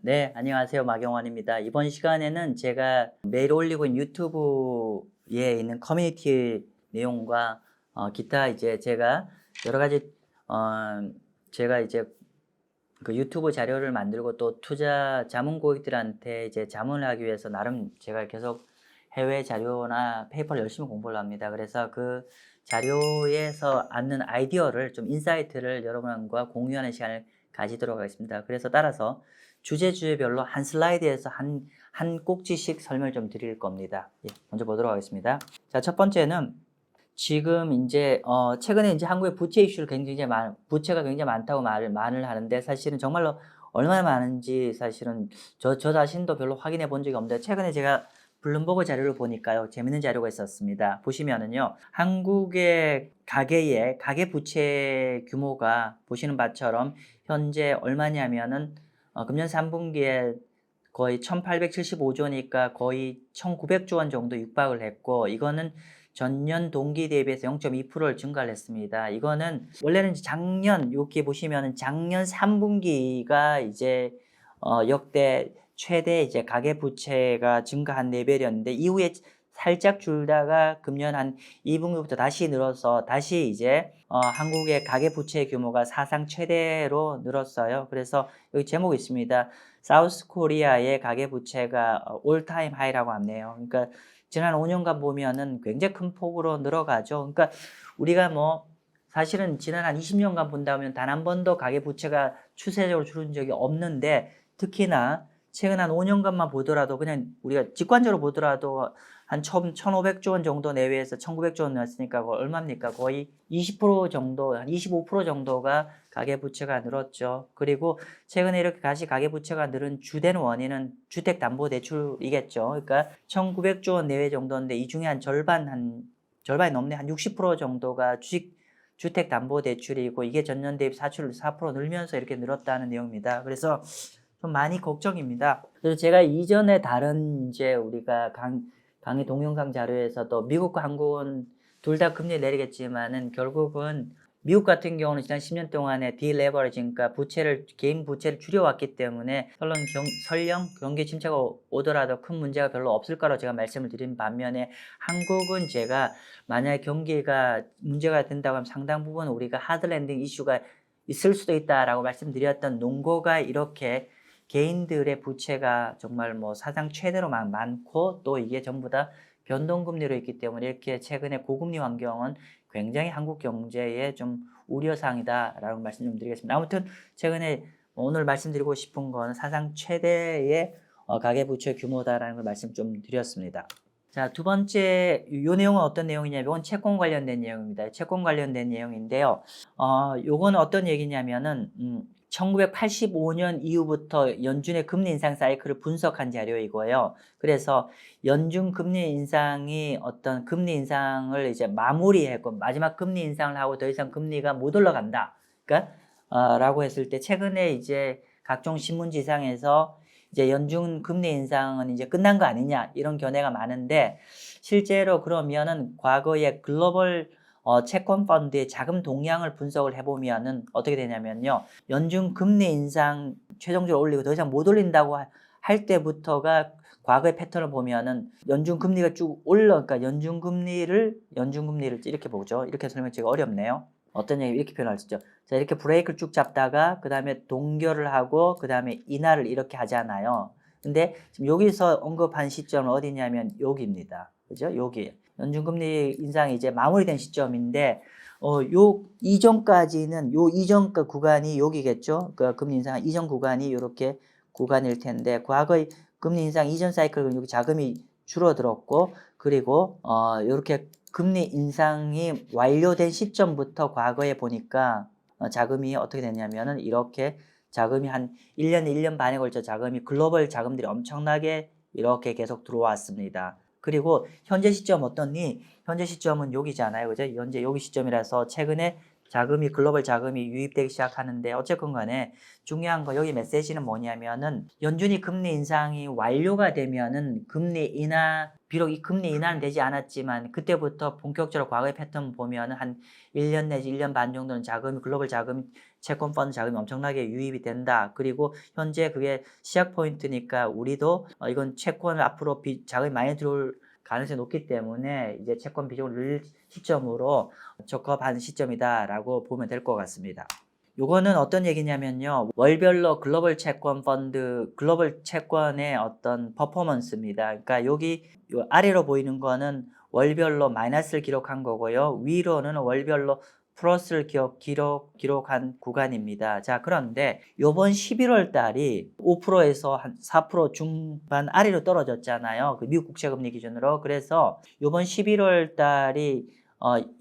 네, 안녕하세요. 마경원입니다. 이번 시간에는 제가 매일 올리고 있는 유튜브에 있는 커뮤니티 내용과 기타 이제 제가 여러 가지 제가 이제 그 유튜브 자료를 만들고 또 투자 자문 고객들한테 이제 자문을 하기 위해서 나름 제가 계속 해외 자료나 페이퍼를 열심히 공부를 합니다. 그래서 그 자료에서 얻는 아이디어를 좀 인사이트를 여러분과 공유하는 시간을 가지도록 하겠습니다. 그래서 따라서 주제별로 한 슬라이드에서 한 꼭지씩 설명을 좀 드릴 겁니다. 예, 먼저 보도록 하겠습니다. 자, 첫 번째는 지금 이제 최근에 이제 한국의 부채 이슈를 부채가 굉장히 많다고 말을 하는데 사실은 정말로 얼마나 많은지 사실은 저 자신도 별로 확인해 본 적이 없는데 최근에 제가 블룸버그 자료를 보니까요. 재밌는 자료가 있었습니다. 보시면은요. 한국의 가계 부채 규모가 보시는 바처럼 현재 얼마냐면은 금년 3분기에 거의 1875조니까 거의 1900조 원 정도 육박을 했고 이거는 전년 동기 대비해서 0.2%를 증가를 했습니다. 이거는 원래는 작년 여기 보시면은 작년 3분기가 이제 역대 최대 이제 가계 부채가 증가한 레벨이었는데 이후에 살짝 줄다가 금년 한 2분기부터 다시 늘어서 다시 이제 한국의 가계 부채 규모가 사상 최대로 늘었어요. 그래서 여기 제목이 있습니다. 사우스 코리아의 가계 부채가 올타임 하이라고 하네요. 그러니까 지난 5년간 보면은 굉장히 큰 폭으로 늘어가죠. 그러니까 우리가 뭐 사실은 지난 한 20년간 본다면 단 한 번도 가계 부채가 추세적으로 줄은 적이 없는데 특히나 최근 한 5년간만 보더라도 그냥 우리가 직관적으로 보더라도 한 1,500조 원 정도 내외에서 1,900조 원 났으니까 그거 얼마입니까? 거의 20% 정도, 한 25% 정도가 가계부채가 늘었죠. 그리고 최근에 이렇게 다시 가계부채가 늘은 주된 원인은 주택담보대출이겠죠. 그러니까 1,900조 원 내외 정도인데 이 중에 한 절반이 넘네. 한 60% 정도가 주택담보대출이고 이게 전년 대비 4% 늘면서 이렇게 늘었다는 내용입니다. 그래서 좀 많이 걱정입니다. 그래서 제가 이전에 다른 이제 우리가 강의 동영상 자료에서도 미국과 한국은 둘 다 금리 내리겠지만은 결국은 미국 같은 경우는 지난 10년 동안에 디레버리징, 그러니까 개인 부채를 줄여왔기 때문에 설령 경기 침체가 오더라도 큰 문제가 별로 없을 거라고 제가 말씀을 드린 반면에 한국은 제가 만약에 경기가 문제가 된다고 하면 상당 부분 우리가 하드랜딩 이슈가 있을 수도 있다라고 말씀드렸던 논거가 이렇게 개인들의 부채가 정말 뭐 사상 최대로 많고 또 이게 전부 다 변동금리로 있기 때문에 이렇게 최근에 고금리 환경은 굉장히 한국 경제에 좀 우려사항이다라고 말씀 좀 드리겠습니다. 아무튼 최근에 오늘 말씀드리고 싶은 건 사상 최대의 가계부채 규모다라는 걸 말씀 좀 드렸습니다. 자, 두 번째, 이 내용은 어떤 내용이냐면, 이건 채권 관련된 내용입니다. 채권 관련된 내용인데요. 요건 어떤 얘기냐면은, 1985년 이후부터 연준의 금리 인상 사이클을 분석한 자료이고요. 그래서 연준 금리 인상이 어떤 금리 인상을 이제 마무리했고, 마지막 금리 인상을 하고 더 이상 금리가 못 올라간다. 그러니까, 라고 했을 때, 최근에 이제 각종 신문지상에서 이제 연준 금리 인상은 이제 끝난 거 아니냐 이런 견해가 많은데 실제로 그러면은 과거에 글로벌 채권 펀드의 자금 동향을 분석을 해보면은 어떻게 되냐면요. 연준 금리 인상 최종적으로 올리고 더 이상 못 올린다고 할 때부터가 과거의 패턴을 보면은 연준 금리가 쭉 그러니까 연준 금리를 이렇게 보죠. 이렇게 설명하기가 어렵네요. 어떤 얘기 이렇게 표현할 수 있죠. 자, 이렇게 브레이크를 쭉 잡다가 그 다음에 동결을 하고 그 다음에 인하를 이렇게 하잖아요. 근데 지금 여기서 언급한 시점은 어디냐면 여기입니다. 그죠? 여기. 연준금리 인상이 이제 마무리된 시점인데 요 이전까지는 요 이전 그 구간이 여기겠죠. 그 금리 인상 이전 구간이 이렇게 구간일 텐데 과거의 금리 인상 이전 사이클은 여기 자금이 줄어들었고 그리고 이렇게 금리 인상이 완료된 시점부터 과거에 보니까 자금이 어떻게 됐냐면은 이렇게 자금이 한 1년, 1년 반에 걸쳐 자금이 글로벌 자금들이 엄청나게 이렇게 계속 들어왔습니다. 그리고 현재 시점 어떻니? 현재 시점은 여기잖아요. 그죠? 현재 여기 시점이라서 최근에 자금이 글로벌 자금이 유입되기 시작하는데 어쨌건 간에 중요한 거 여기 메시지는 뭐냐면은 연준이 금리 인상이 완료가 되면은 금리 인하 비록 이 금리 인하는 되지 않았지만 그때부터 본격적으로 과거의 패턴 보면은 한 1년 내지 1년 반 정도는 자금이 글로벌 자금 채권 펀드 자금이 엄청나게 유입이 된다. 그리고 현재 그게 시작 포인트니까 우리도 이건 채권을 앞으로 자금이 많이 들어올 가능성이 높기 때문에 이제 채권 비중을 늘릴 시점으로 적합한 시점이다라고 보면 될 것 같습니다. 요거는 어떤 얘기냐면요. 월별로 글로벌 채권 펀드, 글로벌 채권의 어떤 퍼포먼스입니다. 그러니까 여기 요 아래로 보이는 거는 월별로 마이너스를 기록한 거고요. 위로는 월별로 플러스를 기록한 구간입니다. 자, 그런데 요번 11월 달이 5%에서 한 4% 중반 아래로 떨어졌잖아요. 그 미국 국채금리 기준으로. 그래서 요번 11월 달이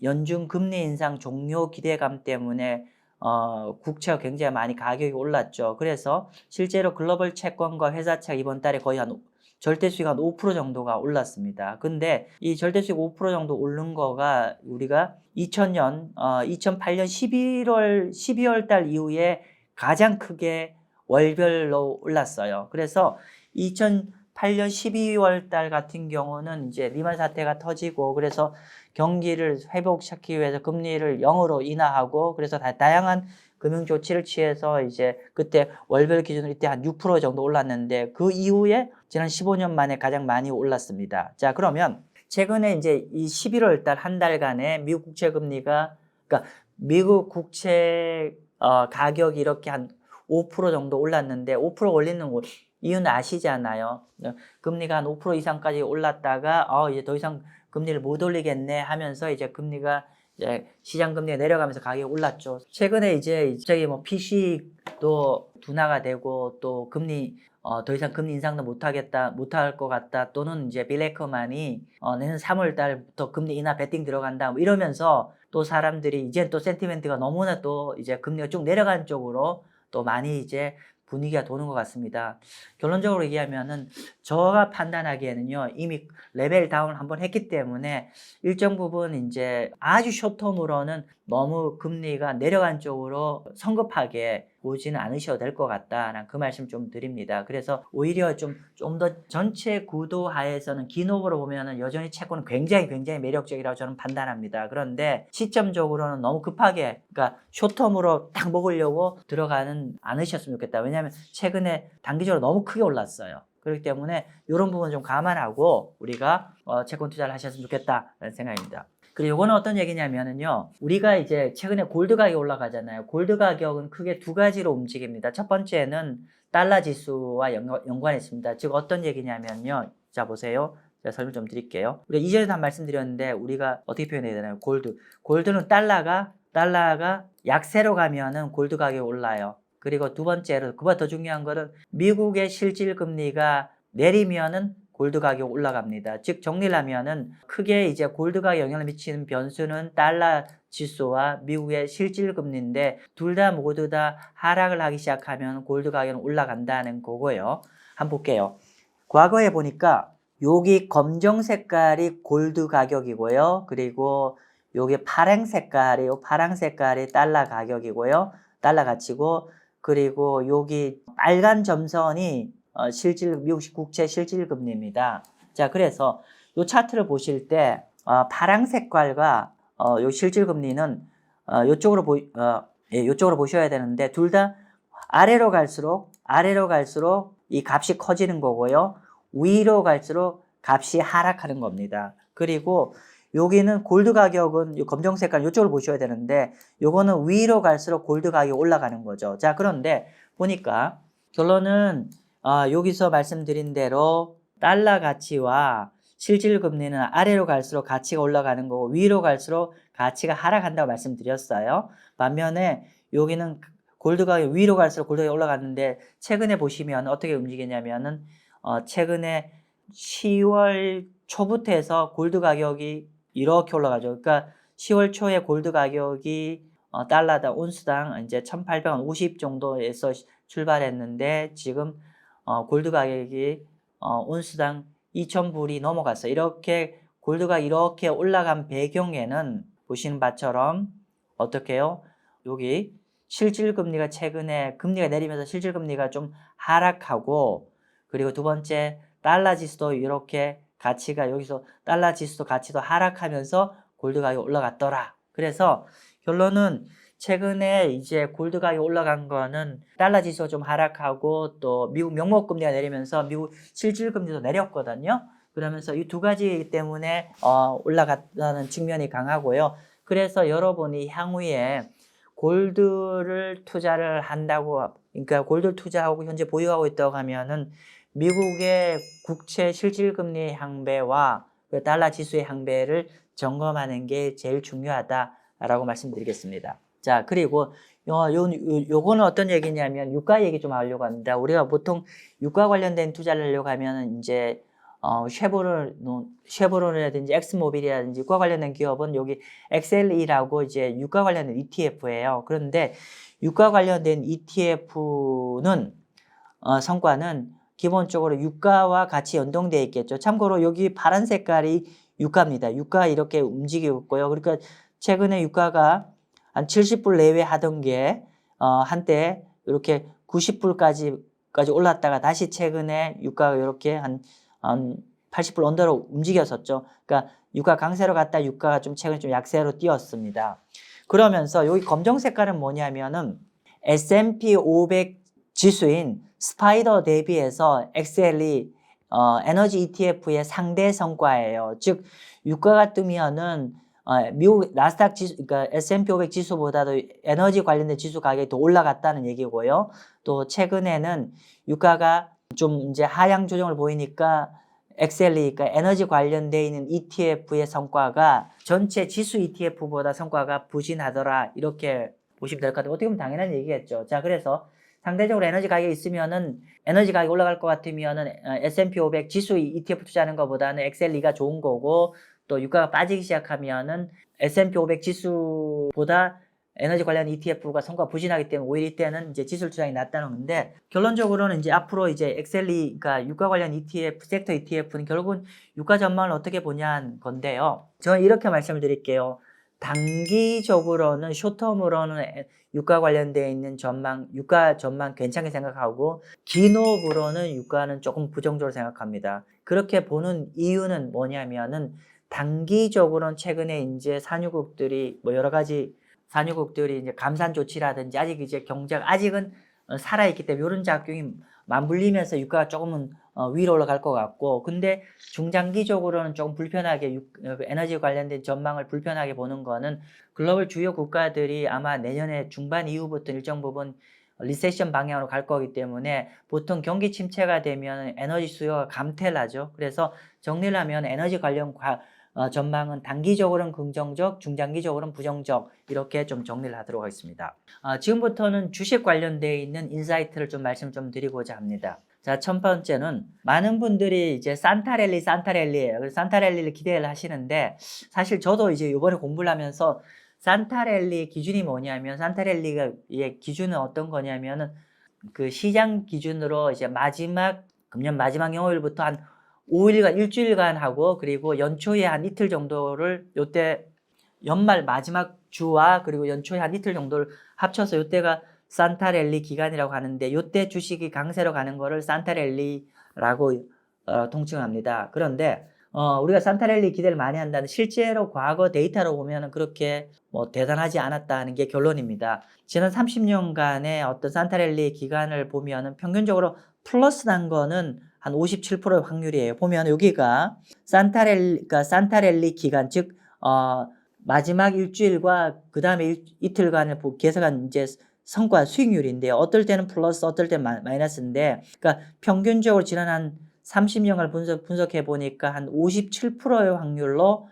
연준 금리 인상 종료 기대감 때문에 국채가 굉장히 많이 가격이 올랐죠. 그래서 실제로 글로벌 채권과 회사채가 이번 달에 거의 한 절대 수익 한 5% 정도가 올랐습니다. 근데 이 절대 수익 5% 정도 오른 거가 우리가 2008년 12월 달 이후에 가장 크게 월별로 올랐어요. 그래서 2008년 12월 달 같은 경우는 이제 리만 사태가 터지고 그래서 경기를 회복시키기 위해서 금리를 0으로 인하하고 그래서 다양한 금융 조치를 취해서 이제 그때 월별 기준으로 이때 한 6% 정도 올랐는데 그 이후에 지난 15년 만에 가장 많이 올랐습니다. 자, 그러면 최근에 이제 이 11월 달 한 달간에 미국 국채 금리가 그러니까 미국 국채 가격이 이렇게 한 5% 정도 올랐는데 5% 올리는 이유는 아시잖아요. 금리가 한 5% 이상까지 올랐다가 이제 더 이상 금리를 못 올리겠네 하면서 이제 금리가 이제 시장 금리가 내려가면서 가격이 올랐죠. 최근에 이제 저기 뭐 PC도 둔화가 되고 또 금리 더 이상 금리 인상도 못할 것 같다. 또는 이제 빌 에이커만이 내년 3월 달부터 금리 인하 베팅 들어간다. 뭐 이러면서 또 사람들이 이제 또 센티멘트가 너무나 또 이제 금리가 쭉 내려가는 쪽으로 또 많이 이제 분위기가 도는 것 같습니다. 결론적으로 얘기하면은 제가 판단하기에는요 이미 레벨 다운을 한번 했기 때문에 일정 부분 이제 아주 숏텀으로는 너무 금리가 내려간 쪽으로 성급하게 보지는 않으셔도 될 것 같다라는 그 말씀 좀 드립니다. 그래서 오히려 좀 더 전체 구도 하에서는 기노브로 보면은 여전히 채권은 굉장히 매력적이라고 저는 판단합니다. 그런데 시점적으로는 너무 급하게 그러니까 숏텀으로 딱 먹으려고 들어가는 않으셨으면 좋겠다. 왜냐하면 최근에 단기적으로 너무 크게 올랐어요. 그렇기 때문에 이런 부분 좀 감안하고 우리가 채권 투자를 하셨으면 좋겠다라는 생각입니다. 그리고 이거는 어떤 얘기냐면은요, 우리가 이제 최근에 골드 가격이 올라가잖아요. 골드 가격은 크게 두 가지로 움직입니다. 첫 번째는 달러 지수와 연관했습니다. 즉 어떤 얘기냐면요, 자 보세요. 제가 설명 좀 드릴게요. 우리가 이전에도 한 말씀드렸는데 우리가 어떻게 표현해야 되나요? 골드는 달러가 약세로 가면은 골드 가격이 올라요. 그리고 두 번째로 그보다 더 중요한 거는 미국의 실질 금리가 내리면은 골드 가격 올라갑니다. 즉 정리를 하면은 크게 이제 골드 가격 영향을 미치는 변수는 달러 지수와 미국의 실질 금리인데 둘 다 모두 다 하락을 하기 시작하면 골드 가격은 올라간다는 거고요. 한번 볼게요. 과거에 보니까 여기 검정 색깔이 골드 가격이고요. 그리고 여기 파랑 색깔이 달러 가격이고요. 달러 가치고 그리고 여기 빨간 점선이 미국 국채 실질 금리입니다. 자, 그래서 이 차트를 보실 때 파랑 색깔과 요 실질 금리는 이쪽으로 보셔야 되는데 둘 다 아래로 갈수록 이 값이 커지는 거고요. 위로 갈수록 값이 하락하는 겁니다. 그리고 여기는 골드 가격은 이 검정 색깔 이쪽을 보셔야 되는데 요거는 위로 갈수록 골드 가격이 올라가는 거죠. 자, 그런데 보니까 결론은 여기서 말씀드린 대로 달러 가치와 실질 금리는 아래로 갈수록 가치가 올라가는 거고 위로 갈수록 가치가 하락한다고 말씀드렸어요. 반면에 여기는 골드 가격이 위로 갈수록 골드 가격이 올라갔는데 최근에 보시면 어떻게 움직이냐면은 최근에 10월 초부터 해서 골드 가격이 이렇게 올라가죠. 그러니까 10월 초에 골드 가격이 달러당 온스당 이제 1850 정도에서 출발했는데 지금 골드 가격이 온스당 2000불이 넘어갔어요. 이렇게 골드가 이렇게 올라간 배경에는 보시는 바처럼 어떻게 해요? 여기 실질금리가 최근에 금리가 내리면서 실질금리가 좀 하락하고, 그리고 두 번째 달러 지수도 이렇게 가치가 여기서 달러 지수도 가치도 하락하면서 골드 가격이 올라갔더라. 그래서 결론은 최근에 이제 골드 가격이 올라간 거는 달러 지수가 좀 하락하고 또 미국 명목금리가 내리면서 미국 실질금리도 내렸거든요. 그러면서 이 두 가지 때문에 올라갔다는 측면이 강하고요. 그래서 여러분이 향후에 골드를 투자를 한다고, 그러니까 골드 투자하고 현재 보유하고 있다고 하면은 미국의 국채 실질금리의 향배와 그 달러 지수의 향배를 점검하는 게 제일 중요하다라고 말씀드리겠습니다. 자, 그리고 요거는 어떤 얘기냐면 유가 얘기 좀 하려고 합니다. 우리가 보통 유가 관련된 투자를 하려고 하면은 이제 쉐보론이라든지 엑스모빌이라든지 유가 관련된 기업은 여기 XLE라고 이제 유가 관련된 ETF예요. 그런데 유가 관련된 ETF는 성과는 기본적으로 유가와 같이 연동되어 있겠죠. 참고로 여기 파란 색깔이 유가입니다. 유가 이렇게 움직이고 있고요. 그러니까 최근에 유가가 한 70불 내외 하던 게 한때 이렇게 90불까지 올랐다가 다시 최근에 유가가 이렇게 한 80불 언더로 움직였었죠. 그러니까 유가 강세로 갔다 유가가 좀 최근 좀 약세로 뛰었습니다. 그러면서 여기 검정 색깔은 뭐냐면은 S&P 500 지수인 스파이더 대비해서 XLE 에너지 ETF의 상대 성과예요. 즉 유가가 뜨면은 미국 나스닥 지수, 그러니까 S&P 500 지수보다도 에너지 관련된 지수 가격이 더 올라갔다는 얘기고요. 또 최근에는 유가가 좀 이제 하향 조정을 보이니까 XLE, 그러니까 에너지 관련되어 있는 ETF의 성과가 전체 지수 ETF보다 성과가 부진하더라. 이렇게 보시면 될 것 같아요. 어떻게 보면 당연한 얘기겠죠. 자, 그래서 상대적으로 에너지 가격이 있으면은 에너지 가격이 올라갈 것 같으면은 S&P 500 지수 ETF 투자하는 것보다는 XLE가 좋은 거고, 또 유가가 빠지기 시작하면은 S&P 500 지수보다 에너지 관련 ETF가 성과가 부진하기 때문에 오히려 이때는 이제 지수 투자가 낫다는 건데, 결론적으로는 이제 앞으로 이제 XLE, 그러니까 유가 관련 ETF, 섹터 ETF는 결국은 유가 전망을 어떻게 보냐는 건데요. 저는 이렇게 말씀을 드릴게요. 단기적으로는 숏텀으로는 유가 관련되어 있는 전망, 유가 전망 괜찮게 생각하고, 기노브로는 유가는 조금 부정적으로 생각합니다. 그렇게 보는 이유는 뭐냐면은 단기적으로는 최근에 이제 산유국들이 뭐 여러 가지 산유국들이 이제 감산 조치라든지 아직 이제 경제가 아직은 살아있기 때문에 이런 작용이 맞물리면서 유가가 조금은 위로 올라갈 것 같고, 근데 중장기적으로는 조금 불편하게 에너지 관련된 전망을 불편하게 보는 거는 글로벌 주요 국가들이 아마 내년에 중반 이후부터 일정 부분 리세션 방향으로 갈 거기 때문에 보통 경기 침체가 되면 에너지 수요가 감퇴를 하죠. 그래서 정리를 하면 에너지 관련 전망은 단기적으로는 긍정적, 중장기적으로는 부정적, 이렇게 좀 정리를 하도록 하겠습니다. 지금부터는 주식 관련되어 있는 인사이트를 좀 말씀 좀 드리고자 합니다. 자, 첫 번째는 많은 분들이 이제 산타랠리예요. 그래서 산타랠리를 기대를 하시는데, 사실 저도 이제 이번에 공부를 하면서 산타랠리 기준이 뭐냐면, 산타랠리의 기준은 어떤 거냐면은 그 시장 기준으로 이제 금년 마지막 영업일부터 한 5일간, 일주일간 하고, 그리고 연초에 한 이틀 정도를, 요때 연말 마지막 주와 그리고 연초에 한 이틀 정도를 합쳐서 요때가 산타랠리 기간이라고 하는데, 요때 주식이 강세로 가는 거를 산타랠리라고 통칭합니다. 그런데 우리가 산타랠리 기대를 많이 한다는, 실제로 과거 데이터로 보면은 그렇게 뭐 대단하지 않았다는 게 결론입니다. 지난 30년간의 어떤 산타랠리 기간을 보면은 평균적으로 플러스 난 거는 한 57%의 확률이에요. 보면 여기가 산타랠리 기간, 즉 마지막 일주일과 그 다음에 이틀간을 계속한 이제 성과 수익률인데요. 어떨 때는 플러스, 어떨 때는 마이너스인데, 그러니까 평균적으로 지난 한 30년을 분석해 보니까 한 57%의 확률로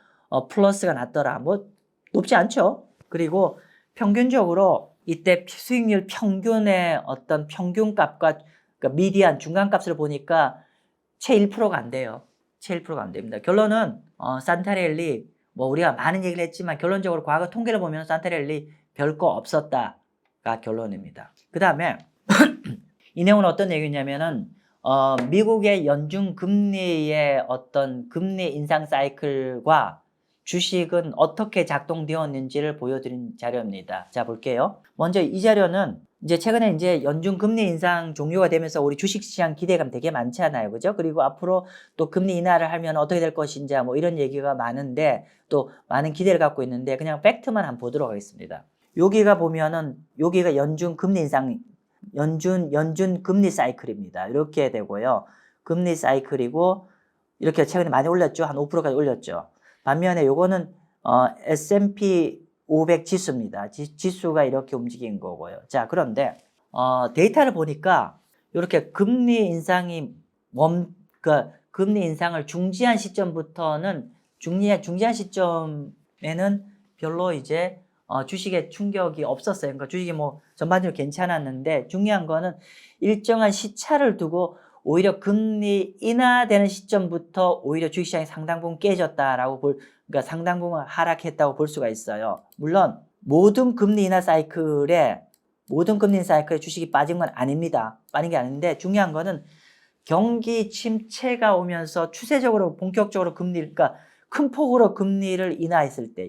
플러스가 났더라. 뭐 높지 않죠. 그리고 평균적으로 이때 수익률 평균의 어떤 평균값과, 그러니까 미디안 중간값을 보니까 채 1%가 안 돼요. 채 1%가 안 됩니다. 결론은 산타랠리, 뭐 우리가 많은 얘기를 했지만 결론적으로 과거 통계를 보면 산타랠리 별거 없었다가 결론입니다. 그 다음에 이 내용은 어떤 얘기냐면은 미국의 연중 금리의 어떤 금리 인상 사이클과 주식은 어떻게 작동되었는지를 보여드린 자료입니다. 자, 볼게요. 먼저 이 자료는 이제 최근에 이제 연준 금리 인상 종료가 되면서 우리 주식시장 기대감 되게 많잖아요. 그죠? 그리고 앞으로 또 금리 인하를 하면 어떻게 될 것인지 뭐 이런 얘기가 많은데 또 많은 기대를 갖고 있는데 그냥 팩트만 한번 보도록 하겠습니다. 여기가 보면은 여기가 연준 금리 인상 연준 금리 사이클입니다. 이렇게 되고요. 금리 사이클이고 이렇게 최근에 많이 올렸죠. 한 5%까지 올렸죠. 반면에 요거는 S&P 500 지수입니다. 지수가 이렇게 움직인 거고요. 자, 그런데 데이터를 보니까 이렇게 금리 인상이 그러니까 금리 인상을 중지한 시점부터는 중지한 시점에는 별로 이제 주식에 충격이 없었어요. 그러니까 주식이 뭐 전반적으로 괜찮았는데 중요한 거는 일정한 시차를 두고 오히려 금리 인하되는 시점부터 오히려 주식시장이 상당 부분 깨졌다라고 그러니까 상당 부분 하락했다고 볼 수가 있어요. 물론 모든 금리 인하 사이클에 주식이 빠진 건 아닙니다. 빠진 게 아닌데 중요한 거는 경기 침체가 오면서 추세적으로 본격적으로 그러니까 큰 폭으로 금리를 인하했을 때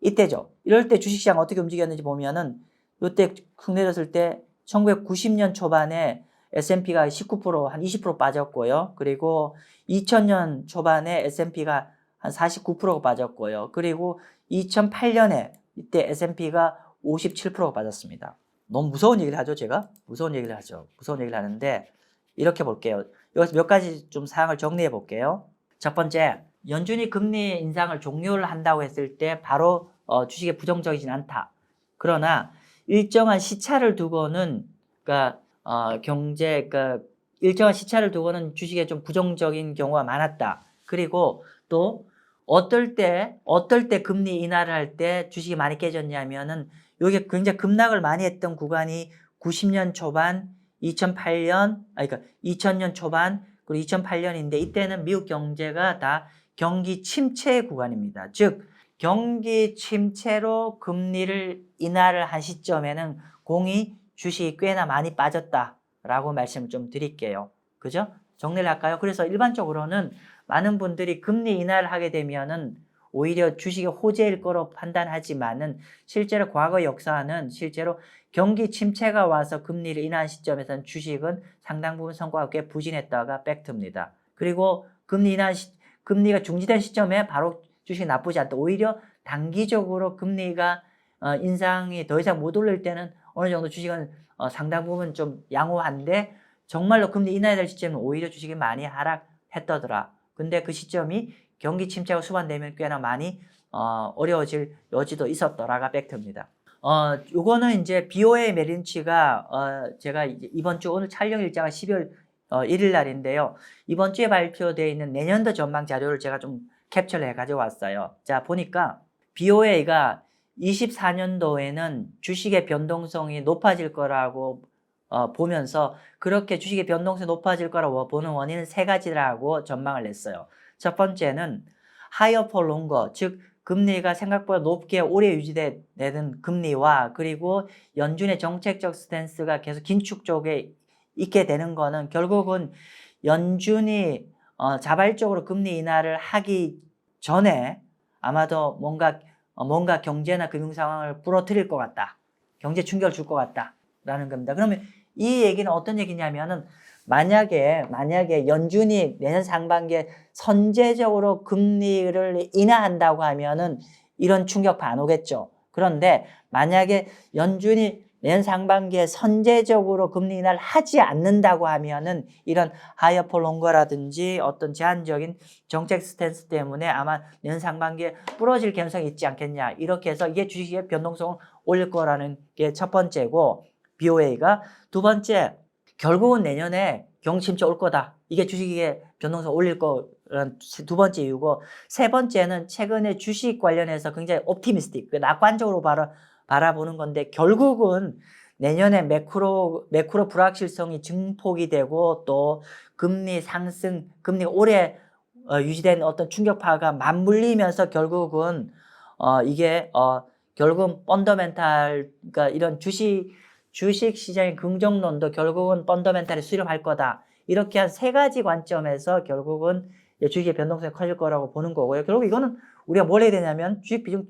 이때죠. 이럴 때 주식시장 어떻게 움직였는지 보면은 이때 큰 내렸을 때 1990년 초반에 S&P가 19% 한 20% 빠졌고요. 그리고 2000년 초반에 S&P가 한 49%가 빠졌고요. 그리고 2008년에 이때 S&P가 57%가 빠졌습니다. 너무 무서운 얘기를 하죠, 제가? 무서운 얘기를 하죠. 무서운 얘기를 하는데 이렇게 볼게요. 여기서 몇 가지 좀 사항을 정리해 볼게요. 첫 번째, 연준이 금리 인상을 종료를 한다고 했을 때 바로 주식에 부정적이진 않다. 그러나 일정한 시차를 두고는 그러니까 그러니까 일정한 시차를 두고는 주식에 좀 부정적인 경우가 많았다. 그리고 또 어떨 때 금리 인하를 할 때 주식이 많이 깨졌냐면은 여기 굉장히 급락을 많이 했던 구간이 90년 초반, 2000년 초반, 그리고 2008년인데 이때는 미국 경제가 다 경기 침체 구간입니다. 즉 경기 침체로 금리를 인하를 한 시점에는 공이 주식이 꽤나 많이 빠졌다라고 말씀을 좀 드릴게요. 그죠? 정리를 할까요? 그래서 일반적으로는 많은 분들이 금리 인하를 하게 되면은 오히려 주식이 호재일 거로 판단하지만은 실제로 과거 역사는 실제로 경기 침체가 와서 금리를 인하한 시점에서는 주식은 상당 부분 성과가 꽤 부진했다가 팩트입니다. 그리고 금리가 중지된 시점에 바로 주식이 나쁘지 않다. 오히려 단기적으로 금리가 인상이 더 이상 못 올릴 때는 어느 정도 주식은 상당 부분 좀 양호한데 정말로 금리 인하해야 될 시점은 오히려 주식이 많이 하락했더라. 근데 그 시점이 경기 침체가 수반되면 꽤나 많이 어려워질 여지도 있었더라가 팩트입니다. 요거는 이제 BOA 메린치가 제가 이번 주 오늘 촬영 일자가 12월 1일 날인데요. 이번 주에 발표되어 있는 내년도 전망 자료를 제가 좀 캡처를 해 가져왔어요. 자, 보니까 BOA가 24년도에는 주식의 변동성이 높아질 거라고 보면서 그렇게 주식의 변동성이 높아질 거라고 보는 원인은 세 가지라고 전망을 냈어요. 첫 번째는 higher for longer, 즉 금리가 생각보다 높게 오래 유지되는 금리와 그리고 연준의 정책적 스탠스가 계속 긴축 쪽에 있게 되는 거는 결국은 연준이 자발적으로 금리 인하를 하기 전에 아마도 뭔가 경제나 금융 상황을 부러뜨릴 것 같다. 경제 충격을 줄 것 같다라는 겁니다. 그러면 이 얘기는 어떤 얘기냐면은 만약에 연준이 내년 상반기에 선제적으로 금리를 인하한다고 하면은 이런 충격 안 오겠죠. 그런데 만약에 연준이 내년 상반기에 선제적으로 금리 인하를 하지 않는다고 하면은 이런 higher for longer라든지 어떤 제한적인 정책 스탠스 때문에 아마 내년 상반기에 부러질 가능성이 있지 않겠냐. 이렇게 해서 이게 주식의 변동성을 올릴 거라는 게 첫 번째고 BOA가 두 번째 결국은 내년에 경기 침체 올 거다. 이게 주식의 변동성 올릴 거라는 두 번째 이유고 세 번째는 최근에 주식 관련해서 굉장히 옵티미스틱, 낙관적으로 바라보는 건데 결국은 내년에 매크로 불확실성이 증폭이 되고 또 금리 상승, 금리가 오래 유지된 어떤 충격파가 맞물리면서 결국은 이게 결국은 펀더멘탈, 그러니까 이런 주식 시장의 긍정론도 결국은 펀더멘탈에 수렴할 거다. 이렇게 한 세 가지 관점에서 결국은 주식의 변동성이 커질 거라고 보는 거고요. 결국 이거는 우리가 뭘 해야 되냐면 주식 비중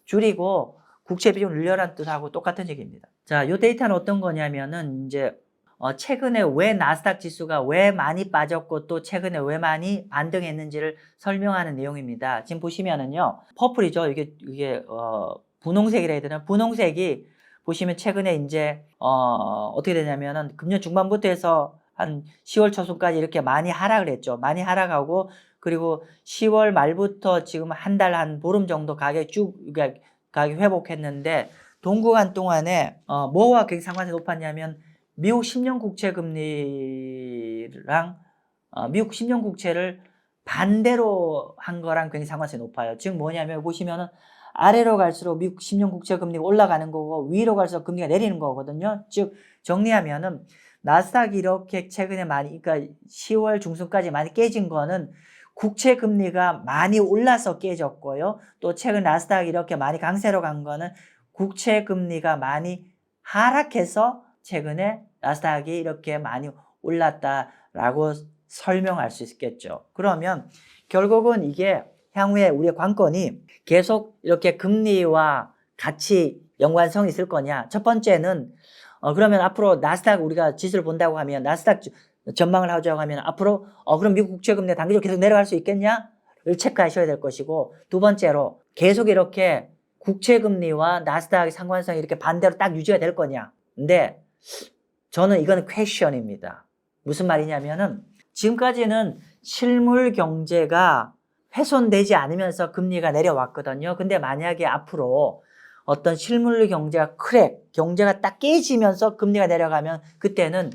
줄이고 국채 비중을 늘려라는 뜻하고 똑같은 얘기입니다. 자, 이 데이터는 어떤 거냐면은 이제 최근에 왜 나스닥 지수가 왜 많이 빠졌고 또 최근에 왜 많이 반등했는지를 설명하는 내용입니다. 지금 보시면은요, 퍼플이죠. 이게 분홍색이라 해야 되나? 분홍색이 보시면 최근에 이제 어떻게 되냐면은 금년 중반부터 해서 한 10월 초순까지 이렇게 많이 하락을 했죠. 많이 하락하고 그리고 10월 말부터 지금 한 달 한 보름 정도 그러니까 가격 회복했는데 동구간 동안에 뭐와 굉장히 상관이 높았냐면 미국 10년 국채 금리랑 미국 10년 국채를 반대로 한 거랑 굉장히 상관성이 높아요. 즉 뭐냐면 보시면은 아래로 갈수록 미국 10년 국채 금리가 올라가는 거고 위로 갈수록 금리가 내리는 거거든요. 즉 정리하면은 나스닥이 이렇게 최근에 많이 그러니까 10월 중순까지 많이 깨진 거는 국채 금리가 많이 올라서 깨졌고요. 또 최근 나스닥이 이렇게 많이 강세로 간 거는 국채 금리가 많이 하락해서 최근에 나스닥이 이렇게 많이 올랐다라고 설명할 수 있겠죠. 그러면 결국은 이게 향후에 우리의 관건이 계속 이렇게 금리와 같이 연관성이 있을 거냐. 첫 번째는 그러면 앞으로 나스닥 우리가 지수를 본다고 하면 나스닥 전망을 하자고 하면 앞으로 그럼 미국 국채 금리 단기적으로 계속 내려갈 수 있겠냐를 체크하셔야 될 것이고, 두 번째로 계속 이렇게 국채 금리와 나스닥의 상관성이 이렇게 반대로 딱 유지가 될 거냐. 근데 저는 이거는 퀘션입니다. 무슨 말이냐면은 지금까지는 실물 경제가 훼손되지 않으면서 금리가 내려왔거든요. 근데 만약에 앞으로 어떤 실물 경제가 경제가 딱 깨지면서 금리가 내려가면 그때는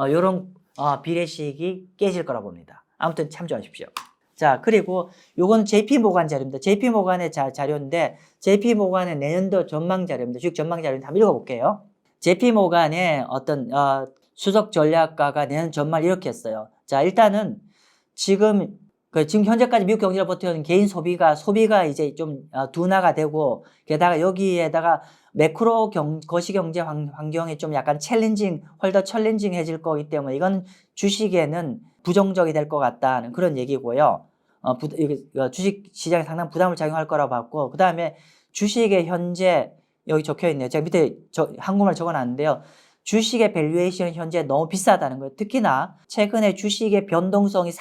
이런 비례식이 깨질 거라 봅니다. 아무튼 참조하십시오. 자, 그리고 요건 JP모간 자료입니다. JP모간의 자료인데 JP모간의 내년도 전망 자료입니다. 주식 전망 자료인데 한번 읽어볼게요. JP모간의 어떤 수석 전략가가 내년 전망을 이렇게 했어요. 자, 일단은 지금 현재까지 미국 경제를 버텨온 개인 소비가 이제 좀 둔화가 되고, 게다가 여기에다가 매크로 거시경제 환경이 좀 약간 훨더 챌린징해질 거기 때문에 이건 주식에는 부정적이 될 것 같다는 그런 얘기고요. 주식 시장에 상당히 부담을 작용할 거라고 봤고, 그 다음에 주식의 현재 여기 적혀 있네요. 제가 밑에 한국말 적어놨는데요. 주식의 밸류에이션이 현재 너무 비싸다는 거예요. 특히나 최근에 주식의 변동성이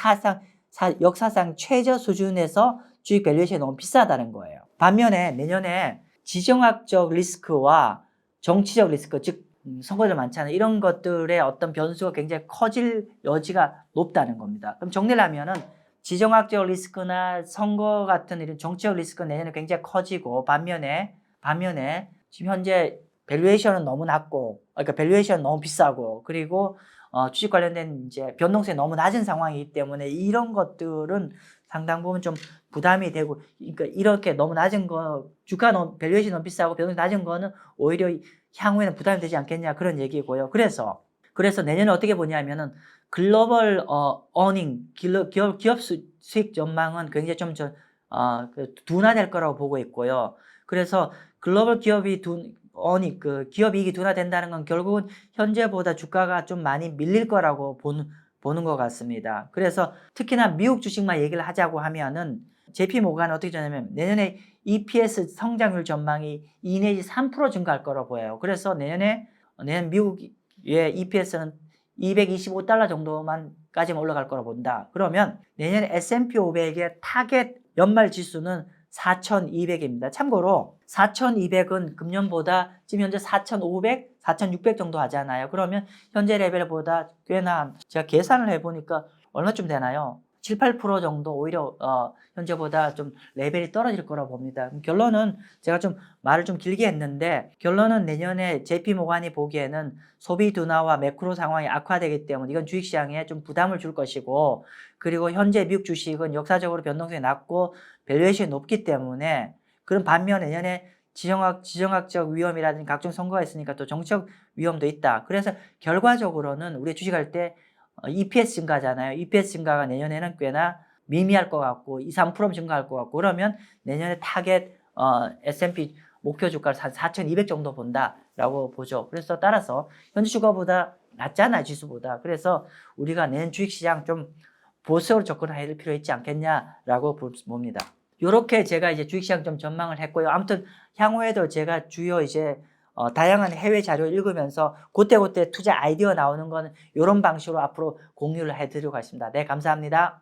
역사상 최저 수준에서 주식 밸류에이션이 너무 비싸다는 거예요. 반면에 내년에 지정학적 리스크와 정치적 리스크, 즉 선거들 많잖아요. 이런 것들의 어떤 변수가 굉장히 커질 여지가 높다는 겁니다. 그럼 정리를 하면은 지정학적 리스크나 선거 같은 이런 정치적 리스크는 내년에 굉장히 커지고, 반면에 지금 현재 밸류에이션은 너무 낮고, 그러니까 밸류에이션은 너무 비싸고, 그리고 주식 관련된 이제 변동성이 너무 낮은 상황이기 때문에 이런 것들은 상당 부분 좀 부담이 되고, 그러니까 이렇게 너무 낮은 밸류에이션이 너무 비싸고 변동성이 낮은 거는 오히려 향후에는 부담이 되지 않겠냐, 그런 얘기고요. 그래서 내년에 어떻게 보냐면은 글로벌 기업 수익 전망은 굉장히 좀 둔화될 거라고 보고 있고요. 그래서 글로벌 기업 이익이 둔화된다는 건 결국은 현재보다 주가가 좀 많이 밀릴 거라고 보는 것 같습니다. 그래서 특히나 미국 주식만 얘기를 하자고 하면은 JP모간은 어떻게 되냐면 내년에 EPS 성장률 전망이 2 내지 3% 증가할 거라고 보여요. 그래서 내년 미국의 EPS는 225달러 정도만까지만 올라갈 거라고 본다. 그러면 내년 S&P 500의 타겟 연말 지수는 4,200입니다. 참고로 4,200은 금년보다 지금 현재 4,500, 4,600 정도 하잖아요. 그러면 현재 레벨보다 꽤나 제가 계산을 해보니까 얼마쯤 되나요? 7, 8% 정도 오히려 현재보다 좀 레벨이 떨어질 거라고 봅니다. 결론은 제가 좀 말을 좀 길게 했는데, 결론은 내년에 JP모간이 보기에는 소비 둔화와 매크로 상황이 악화되기 때문에 이건 주식시장에 좀 부담을 줄 것이고, 그리고 현재 미국 주식은 역사적으로 변동성이 낮고 밸류에이션이 높기 때문에, 그런 반면에 내년에 지정학적 위험이라든지 각종 선거가 있으니까 또 정치적 위험도 있다. 그래서 결과적으로는 우리 주식할 때 EPS 증가잖아요. EPS 증가가 내년에는 꽤나 미미할 것 같고 2, 3% 증가할 것 같고, 그러면 내년에 타겟 S&P 목표 주가를 4,200 정도 본다라고 보죠. 그래서 따라서 현재 주가보다 낮잖아요, 지수보다. 그래서 우리가 내년 주식시장 좀 보수적으로 접근할 필요 있지 않겠냐라고 봅니다. 이렇게 제가 이제 주식시장 좀 전망을 했고요. 아무튼 향후에도 제가 주요 이제 다양한 해외 자료 읽으면서 그때그때 투자 아이디어 나오는 거는 이런 방식으로 앞으로 공유를 해드리고 있습니다. 네, 감사합니다.